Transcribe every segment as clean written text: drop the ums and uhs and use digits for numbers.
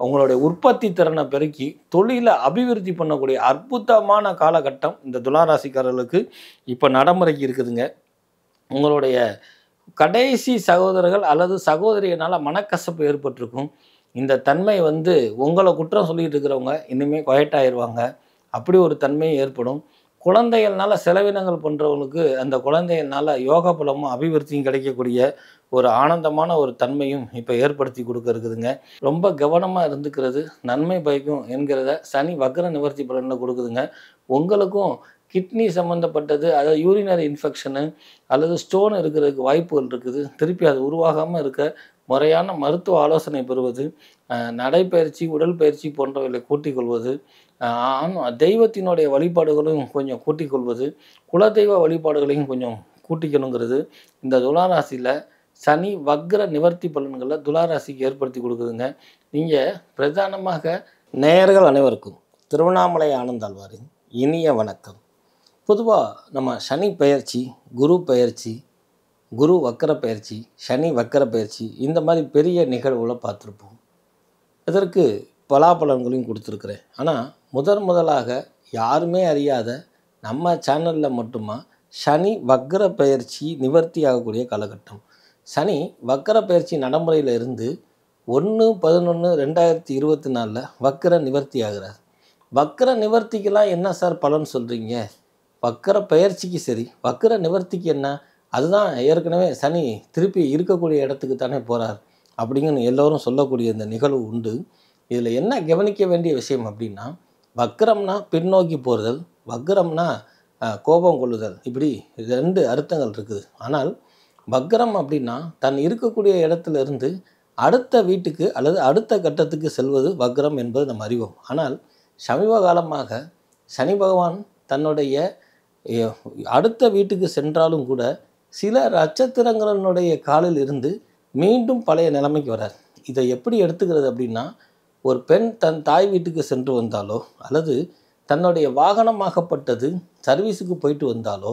உங்களுடைய உற்பத்தி திறனை பெருக்கி தொழிலை அபிவிருத்தி பண்ணக்கூடிய அற்புதமான காலகட்டம் இந்த துளாராசிக்காரர்களுக்கு இப்போ நடைமுறைக்கு இருக்குதுங்க. உங்களுடைய கடைசி சகோதரர்கள் அல்லது சகோதரியினால் மனக்கசப்பு ஏற்பட்டிருக்கும். இந்த தன்மை உங்களை குற்றம் சொல்லிட்டு இருக்கிறவங்க இனிமேல் குவைட்டாயிருவாங்க. அப்படி ஒரு தன்மை ஏற்படும். குழந்தைகள்னால செலவினங்கள் பண்ணுறவங்களுக்கு அந்த குழந்தைகள்னால யோக பலமும் அபிவிருத்தியும் கிடைக்கக்கூடிய ஒரு ஆனந்தமான ஒரு தன்மையும் இப்போ ஏற்படுத்தி கொடுக்க இருக்குதுங்க. ரொம்ப கவனமாக இருந்துக்கிறது நன்மை பயக்கும் என்கிறத சனி வக்ர நிவர்த்தி பலனில் கொடுக்குதுங்க. உங்களுக்கும் கிட்னி சம்மந்தப்பட்டது, அதாவது யூரினரி இன்ஃபெக்ஷனு அல்லது ஸ்டோன் இருக்கிறதுக்கு வாய்ப்புகள் இருக்குது. திருப்பி அது உருவாகாமல் இருக்க முறையான மருத்துவ ஆலோசனை பெறுவது, நடைப்பயிற்சி, உடல் பயிற்சி போன்றவைகளை கூட்டிக் கொள்வது, தெய்வத்தினுடைய வழிபாடுகளும் கொஞ்சம் கூட்டிக் கொள்வது, குலதெய்வ வழிபாடுகளையும் கொஞ்சம் கூட்டிக்கணுங்கிறது இந்த துளாராசியில் சனி வக்ர நிவர்த்தி பலன்களை துளாராசிக்கு ஏற்படுத்தி கொடுக்குதுங்க. நீங்கள் பிரதானமாக நேயர்கள் அனைவருக்கும் திருவண்ணாமலை ஆனந்தாழ்வாரின் இனிய வணக்கம். பொதுவாக நம்ம சனி பெயர்ச்சி, குரு பெயர்ச்சி, குரு வக்கர பயிற்சி, சனி வக்கர பயிற்சி இந்த மாதிரி பெரிய நிகழ்வுகளை பார்த்துருப்போம். இதற்கு பலாபலன்களையும் கொடுத்துருக்குறேன். ஆனால் முதலாக யாருமே அறியாத நம்ம சேனலில் மட்டுமா சனி வக்கர பயிற்சி நிவர்த்தி ஆகக்கூடிய காலகட்டம். சனி வக்கர பயிற்சி நடைமுறையில் இருந்து 1/11/2024 வக்கர நிவர்த்தி ஆகிறார். வக்கர நிவர்த்திக்கெல்லாம் என்ன சார் பலன் சொல்கிறீங்க? வக்கர பயிற்சிக்கு சரி, வக்கர நிவர்த்திக்கு என்ன? அதுதான் ஏற்கனவே சனி திருப்பி இருக்கக்கூடிய இடத்துக்கு தானே போகிறார் அப்படிங்கன்னு எல்லோரும் சொல்லக்கூடிய இந்த நிகழ்வு உண்டு. இதில் என்ன கவனிக்க வேண்டிய விஷயம் அப்படின்னா, வக்கரம்னா பின்னோக்கி போகிறதல், வக்கரம்னா கோபம் கொள்ளுதல், இப்படி 2 அர்த்தங்கள் இருக்குது. ஆனால் வக்கரம் அப்படின்னா தன் இருக்கக்கூடிய இடத்துல இருந்து அடுத்த வீட்டுக்கு அல்லது அடுத்த கட்டத்துக்கு செல்வது வக்கரம் என்பது நம்ம அறிவோம். ஆனால் சமீப காலமாக சனி பகவான் தன்னுடைய அடுத்த வீட்டுக்கு சென்றாலும் கூட சில நட்சத்திரங்களினுடைய காலில் இருந்து மீண்டும் பழைய நிலைமைக்கு வரார். இதை எப்படி எடுத்துக்கிறது அப்படின்னா, ஒரு பெண் தன் தாய் வீட்டுக்கு சென்று வந்தாலோ அல்லது தன்னுடைய வாகனமாகப்பட்டது சர்வீஸுக்கு போயிட்டு வந்தாலோ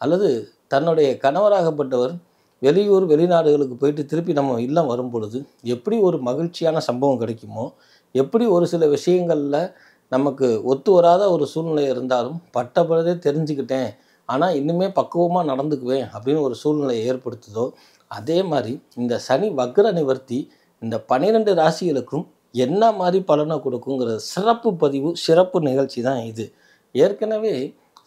அல்லது தன்னுடைய கணவராகப்பட்டவர் வெளியூர் வெளிநாடுகளுக்கு போயிட்டு திருப்பி நம்ம இல்லம் வரும் பொழுது எப்படி ஒரு மகிழ்ச்சியான சம்பவம் கிடைக்குமோ, எப்படி ஒரு சில விஷயங்களில் நமக்கு ஒத்து வராத ஒரு சூழ்நிலை இருந்தாலும் பட்ட பொழுதே தெரிஞ்சுக்கிட்டேன், ஆனால் இன்னுமே பக்குவமாக நடந்துக்குவேன் அப்படின்னு ஒரு சூழ்நிலையை ஏற்படுத்துதோ, அதே மாதிரி இந்த சனி வக்ர நிவர்த்தி இந்த 12 ராசிகளுக்கும் என்ன மாதிரி பலனை கொடுக்குங்கிற சிறப்பு பதிவு, சிறப்பு நிகழ்ச்சி தான் இது. ஏற்கனவே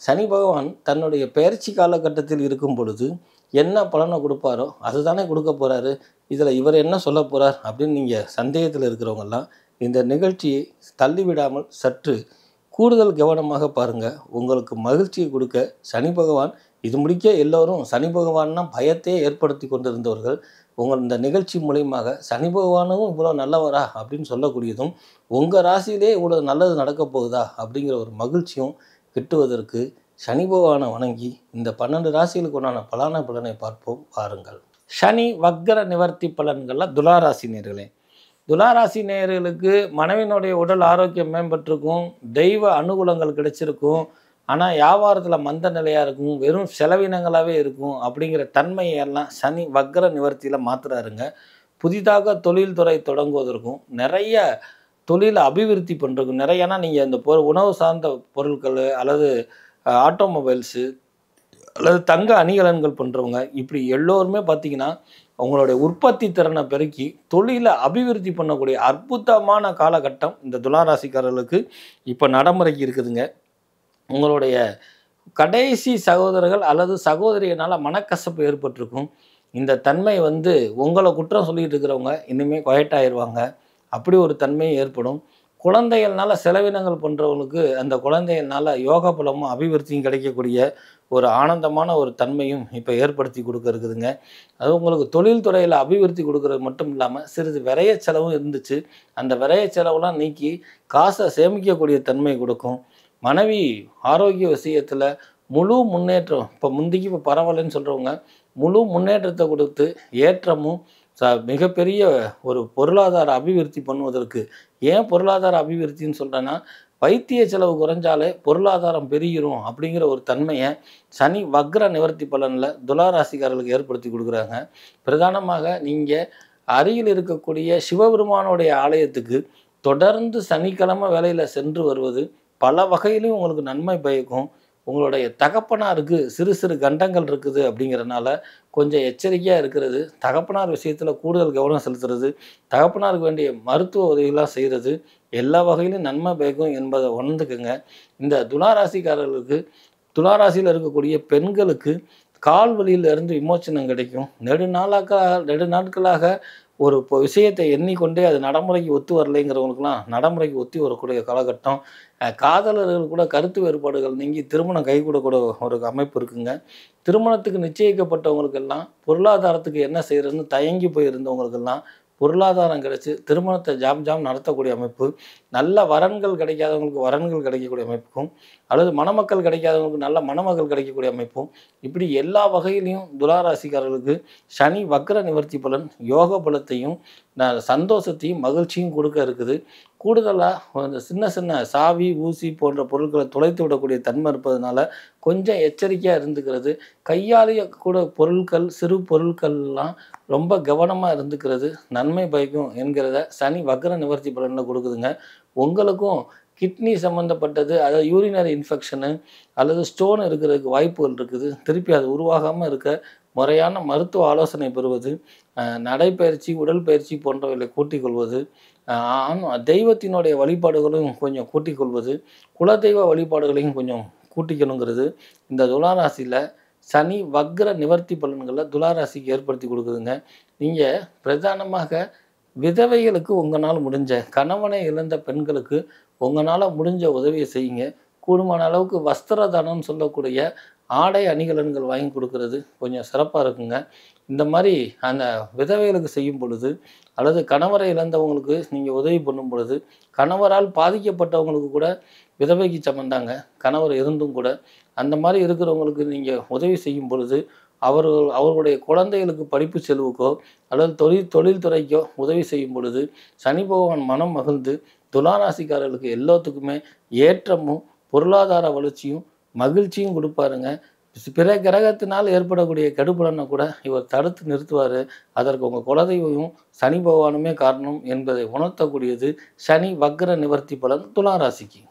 சனி பகவான் தன்னுடைய பெயர்ச்சி காலகட்டத்தில் இருக்கும் பொழுது என்ன பலனை கொடுப்பாரோ அதுதானே கொடுக்க போகிறாரு. இதில் இவர் என்ன சொல்ல போகிறார் அப்படின்னு நீங்கள் சந்தேகத்தில் இருக்கிறவங்கெல்லாம் இந்த நிகழ்ச்சியை தள்ளிவிடாமல் சற்று கூடுதல் கவனமாக பாருங்கள். உங்களுக்கு மகிழ்ச்சியை கொடுக்க சனி பகவான் இது முடிக்க எல்லோரும் சனி பகவான்னா பயத்தையே ஏற்படுத்தி கொண்டிருந்தவர்கள் இந்த நிகழ்ச்சி மூலியமாக சனி பகவானும் இவ்வளோ நல்லவரா அப்படின்னு சொல்லக்கூடியதும், உங்கள் ராசியிலே இவ்வளோ நல்லது நடக்க போகுதா அப்படிங்கிற ஒரு மகிழ்ச்சியும் கிட்டுவதற்கு சனி பகவானை வணங்கி இந்த 12 ராசிகளுக்கு உண்டான பலனை பார்ப்போம் வாருங்கள். சனி வக்ர நிவர்த்தி பலன்களில் துளாராசி நேயர்களே, துளாராசி நேயர்களுக்கு மனைவியினுடைய உடல் ஆரோக்கியம் மேம்பட்டிருக்கும், தெய்வ அனுகூலங்கள் கிடைச்சிருக்கும். ஆனால் வியாபாரத்தில் மந்த நிலையாக இருக்கும், வெறும் செலவினங்களாகவே இருக்கும். அப்படிங்கிற தன்மையெல்லாம் சனி வக்ர நிவர்த்தியில் மாற்றுறாருங்க. புதிதாக தொழில்துறை தொடங்குவதற்கும் நிறைய தொழிலை அபிவிருத்தி பண்ணுறதுக்கும் நிறையனா நீங்கள் இந்த உணவு சார்ந்த பொருட்கள் அல்லது ஆட்டோமொபைல்ஸு அல்லது தங்க அணிகலன்கள் பண்ணுறவங்க இப்படி எல்லோருமே பார்த்திங்கன்னா அவங்களுடைய உற்பத்தி திறனை பெருக்கி தொழிலை அபிவிருத்தி பண்ணக்கூடிய அற்புதமான காலகட்டம் இந்த துளாராசிக்காரர்களுக்கு இப்போ நடைமுறைக்கு இருக்குதுங்க. உங்களுடைய கடைசி சகோதரர்கள் அல்லது சகோதரியினால் மனக்கசப்பு ஏற்பட்டிருக்கும். இந்த தன்மை உங்களை குற்றம் சொல்லிட்டு இருக்கிறவங்க இனிமேல் குவைட்டாயிருவாங்க. அப்படி ஒரு தன்மை ஏற்படும். குழந்தைகள்னால செலவினங்கள் பண்ணுறவங்களுக்கு அந்த குழந்தைகள்னால யோக பலமும் அபிவிருத்தியும் கிடைக்கக்கூடிய ஒரு ஆனந்தமான ஒரு தன்மையும் இப்போ ஏற்படுத்தி கொடுக்க இருக்குதுங்க. அது உங்களுக்கு தொழில்துறையில் அபிவிருத்தி கொடுக்கறது மட்டும் இல்லாமல் சிறிது விரைய செலவும் இருந்துச்சு. அந்த விரைய செலவுலாம் நீக்கி காசை சேமிக்கக்கூடிய தன்மை கொடுக்கும். மனைவி ஆரோக்கிய விஷயத்தில் முழு முன்னேற்றம், இப்போ முந்திக்கு இப்போ பரவாயில்லன்னு சொல்கிறவங்க முழு முன்னேற்றத்தை கொடுத்து ஏற்றமும் மிகப்பெரிய ஒரு பொருளாதார அபிவிருத்தி பண்ணுவதற்கு. ஏன் பொருளாதார அபிவிருத்தின்னு சொல்கிறேன்னா, வைத்திய செலவு குறைஞ்சாலே பொருளாதாரம் பெருகிரும் அப்படிங்கிற ஒரு தன்மையை சனி வக்ர நிவர்த்தி பலனில் துளாராசிக்காரர்களுக்கு ஏற்படுத்தி கொடுக்குறாங்க. பிரதானமாக நீங்கள் அருகில் இருக்கக்கூடிய சிவபெருமானுடைய ஆலயத்துக்கு தொடர்ந்து சனிக்கிழமை வேலையில் சென்று வருவது பல வகையிலும் உங்களுக்கு நன்மை பயக்கும். உங்களுடைய தகப்பனாருக்கு சிறு சிறு கண்டங்கள் இருக்குது அப்படிங்கிறனால கொஞ்சம் எச்சரிக்கையாக இருக்கிறது, தகப்பனார் விஷயத்தில் கூடுதல் கவனம் செலுத்துறது, தகப்பனாருக்கு வேண்டிய மருத்துவ உதவிகளாக செய்கிறது எல்லா வகையிலும் நன்மை பயக்கும் என்பதை உணர்ந்துக்குங்க. இந்த துளாராசிக்காரர்களுக்கு, துளாராசியில் இருக்கக்கூடிய பெண்களுக்கு கால் வலியிலிருந்து விமோச்சனம் கிடைக்கும். நெடுநாட்களாக ஒரு விஷயத்தை எண்ணிக்கொண்டே அது நடைமுறைக்கு ஒத்து வரலைங்கிறவங்களுக்குலாம் நடைமுறைக்கு ஒத்தி வரக்கூடிய காலகட்டம். காதலர்கள் கூட கருத்து வேறுபாடுகள் நீங்கி திருமணம் கைகூடக்கூட ஒரு அமைப்பு இருக்குங்க. திருமணத்துக்கு நிச்சயிக்கப்பட்டவங்களுக்கெல்லாம் பொருளாதாரத்துக்கு என்ன செய்கிறதுன்னு தயங்கி போயிருந்தவங்களுக்கெல்லாம் பொருளாதாரம் கிடைச்சி திருமணத்தை ஜாம் நடத்தக்கூடிய அமைப்பு, நல்ல வரன்கள் கிடைக்காதவங்களுக்கு வரன்கள் கிடைக்கக்கூடிய அமைப்பும், அல்லது மணமக்கள் கிடைக்காதவங்களுக்கு நல்ல மணமக்கள் கிடைக்கக்கூடிய அமைப்பும், இப்படி எல்லா வகையிலையும் துளாராசிக்காரர்களுக்கு சனி வக்ர நிவர்த்தி பலன் யோக பலத்தையும் சந்தோஷத்தையும் மகிழ்ச்சியும் கொடுக்க இருக்குது. கூடுதலாக அந்த சின்ன சின்ன சாவி ஊசி போன்ற பொருட்களை துளைத்து விடக்கூடிய தன்மை இருப்பதனால கொஞ்சம் எச்சரிக்கையாக இருந்துக்கிறது. கையாளையக்கூட பொருட்கள் சிறு பொருட்கள்லாம் ரொம்ப கவனமாக இருந்துக்கிறது நன்மை பயக்கும் என்கிறத சனி வக்ர நிவர்த்தி பலனில் கொடுக்குதுங்க. உங்களுக்கும் கிட்னி சம்மந்தப்பட்டது, அதாவது யூரினரி இன்ஃபெக்ஷனு அல்லது ஸ்டோன் இருக்கிறதுக்கு வாய்ப்புகள் இருக்குது. திருப்பி அது உருவாகாமல் இருக்க முறையான மருத்துவ ஆலோசனை பெறுவது, நடைப்பயிற்சி உடற்பயிற்சி போன்றவர்களை கூட்டிக் கொள்வது, தெய்வத்தினுடைய வழிபாடுகளும் கொஞ்சம் கூட்டிக் கொள்வது, குலதெய்வ வழிபாடுகளையும் கொஞ்சம் கூட்டிக்கணுங்கிறது இந்த துளாராசியில் சனி வக்ர நிவர்த்தி பலன்களை துளாராசிக்கு ஏற்படுத்தி கொடுக்குதுங்க. நீங்கள் பிரதானமாக விதவைகளுக்கு உங்களால் முடிஞ்ச, கணவனை இழந்த பெண்களுக்கு உங்களால் முடிஞ்ச உதவியை செய்யுங்க. கூடுமான அளவுக்கு வஸ்திர தானம்னு சொல்லக்கூடிய ஆடை அணிகலன்கள் வாங்கி கொடுக்கறது கொஞ்சம் சிறப்பாக இருக்குங்க. இந்த மாதிரி அந்த விதவைகளுக்கு செய்யும் பொழுது, அல்லது கணவரை இழந்தவங்களுக்கு நீங்கள் உதவி பண்ணும் பொழுது, கணவரால் பாதிக்கப்பட்டவங்களுக்கு கூட விதவைக்கு சமந்தாங்க கணவர் இருந்தும் கூட, அந்த மாதிரி இருக்கிறவங்களுக்கு நீங்கள் உதவி செய்யும் பொழுது அவர்களுடைய குழந்தைகளுக்கு படிப்பு செலவுக்கோ அல்லது தொழில்துறைக்கோ உதவி செய்யும் பொழுது சனி பகவான் மனம் மகிழ்ந்து துளாராசிக்காரர்களுக்கு எல்லாத்துக்குமே ஏற்றமும் பொருளாதார வளர்ச்சியும் மகிழ்ச்சியும் கொடுப்பாருங்க. பிற கிரகத்தினால் ஏற்படக்கூடிய கெடுபலனை கூட இவர் தடுத்து நிறுத்துவார். அதற்கு உங்கள் குலதெய்வமும் சனி பகவானுமே காரணம் என்பதை உணர்த்தக்கூடியது சனி வக்ர நிவர்த்தி பலன் துளாராசிக்கு.